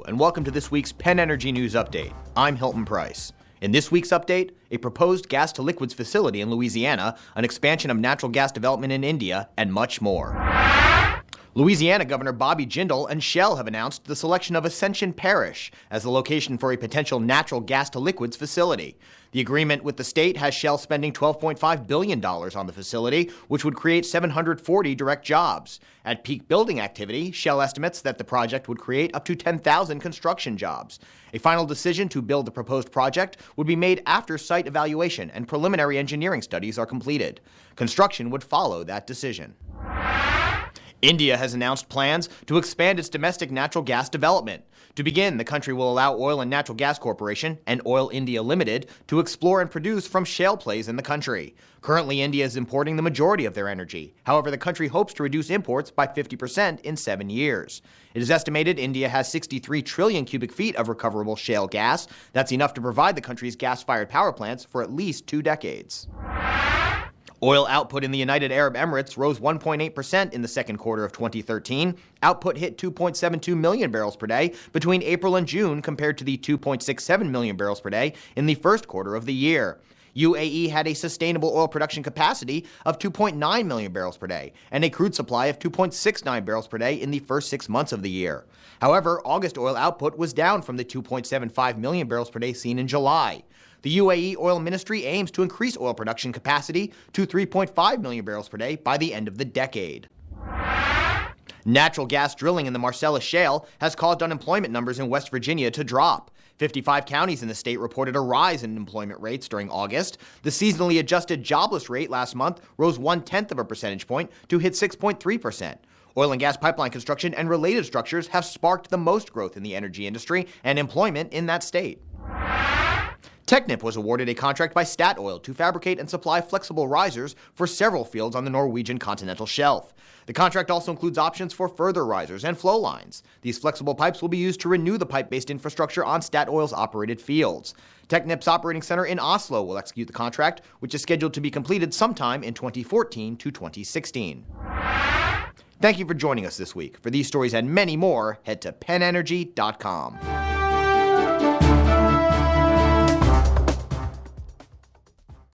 and welcome to this week's PennEnergy News Update. I'm Hilton Price. In this week's update, a proposed gas-to-liquids facility in Louisiana, an expansion of natural gas development in India, and much more. Louisiana Governor Bobby Jindal and Shell have announced the selection of Ascension Parish as the location for a potential natural gas-to-liquids facility. The agreement with the state has Shell spending $12.5 billion on the facility, which would create 740 direct jobs. At peak building activity, Shell estimates that the project would create up to 10,000 construction jobs. A final decision to build the proposed project would be made after site evaluation and preliminary engineering studies are completed. Construction would follow that decision. India has announced plans to expand its domestic natural gas development. To begin, the country will allow Oil and Natural Gas Corporation and Oil India Limited to explore and produce from shale plays in the country. Currently, India is importing the majority of their energy. However, the country hopes to reduce imports by 50% in 7 years. It is estimated India has 63 trillion cubic feet of recoverable shale gas. That's enough to provide the country's gas-fired power plants for at least 2 decades. Oil output in the United Arab Emirates rose 1.8% in the second quarter of 2013. Output hit 2.72 million barrels per day between April and June compared to the 2.67 million barrels per day in the first quarter of the year. UAE had a sustainable oil production capacity of 2.9 million barrels per day and a crude supply of 2.69 barrels per day in the first 6 months of the year. However, August oil output was down from the 2.75 million barrels per day seen in July. The UAE Oil Ministry aims to increase oil production capacity to 3.5 million barrels per day by the end of the decade. Natural gas drilling in the Marcellus Shale has caused unemployment numbers in West Virginia to drop. 55 counties in the state reported a rise in employment rates during August. The seasonally adjusted jobless rate last month rose 0.1 of a percentage point to hit 6.3%. Oil and gas pipeline construction and related structures have sparked the most growth in the energy industry and employment in that state. Technip was awarded a contract by Statoil to fabricate and supply flexible risers for several fields on the Norwegian continental shelf. The contract also includes options for further risers and flow lines. These flexible pipes will be used to renew the pipe-based infrastructure on Statoil's operated fields. Technip's operating center in Oslo will execute the contract, which is scheduled to be completed sometime in 2014 to 2016. Thank you for joining us this week. For these stories and many more, head to PennEnergy.com.